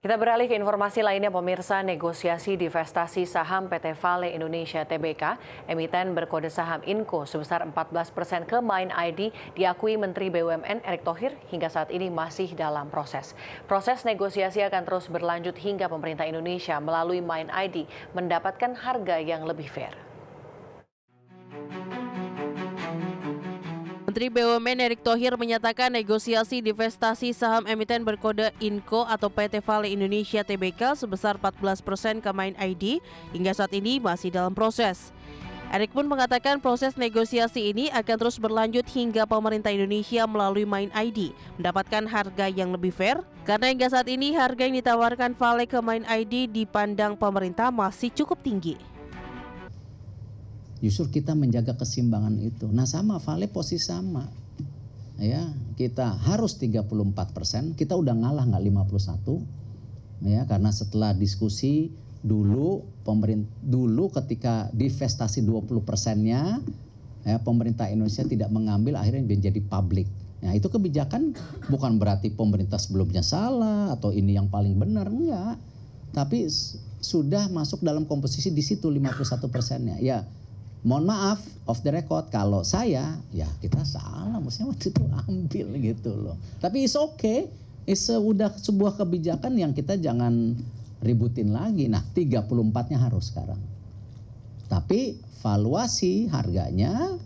Kita beralih ke informasi lainnya, pemirsa. Negosiasi divestasi saham PT Vale Indonesia Tbk, emiten berkode saham Inco sebesar 14% ke Mind ID diakui Menteri BUMN Erick Thohir hingga saat ini masih dalam proses. Proses negosiasi akan terus berlanjut hingga pemerintah Indonesia melalui Mind ID mendapatkan harga yang lebih fair. Menteri BUMN Erick Thohir menyatakan negosiasi divestasi saham emiten berkode Inco atau PT Vale Indonesia Tbk sebesar 14% ke Mind ID hingga saat ini masih dalam proses. Erick pun mengatakan proses negosiasi ini akan terus berlanjut hingga pemerintah Indonesia melalui Mind ID mendapatkan harga yang lebih fair, karena hingga saat ini harga yang ditawarkan Vale ke Mind ID dipandang pemerintah masih cukup tinggi. Justru kita menjaga keseimbangan itu. Nah sama Vale posisi sama. Ya, kita harus 34%, kita udah ngalah nggak 51. Ya, karena setelah diskusi dulu ketika divestasi 20%-nya ya, pemerintah Indonesia tidak mengambil, akhirnya menjadi publik. Nah, itu kebijakan bukan berarti pemerintah sebelumnya salah atau ini yang paling benar, enggak. Tapi sudah masuk dalam komposisi di situ 51%-nya. Ya, mohon maaf, off the record, kalau saya, ya kita salah, mestinya waktu itu ambil gitu loh. Tapi it's okay, udah sebuah kebijakan yang kita jangan ributin lagi. Nah 34-nya harus sekarang. Tapi valuasi harganya,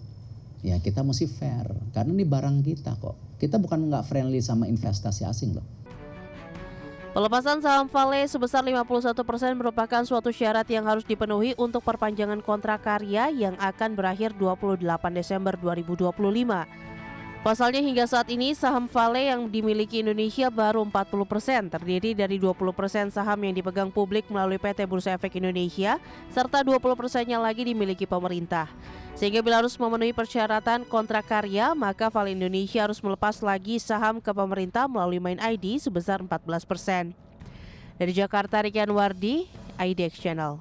ya kita mesti fair. Karena ini barang kita kok. Kita bukan nggak friendly sama investasi asing loh. Pelepasan saham Vale sebesar 51% merupakan suatu syarat yang harus dipenuhi untuk perpanjangan kontrak karya yang akan berakhir 28 Desember 2025. Pasalnya hingga saat ini saham Vale yang dimiliki Indonesia baru 40%, terdiri dari 20% saham yang dipegang publik melalui PT Bursa Efek Indonesia, serta 20%-nya lagi dimiliki pemerintah. Sehingga bila harus memenuhi persyaratan kontrak karya, maka Vale Indonesia harus melepas lagi saham ke pemerintah melalui Mind ID sebesar 14%. Dari Jakarta, Ricky Anwardi, IDX Channel.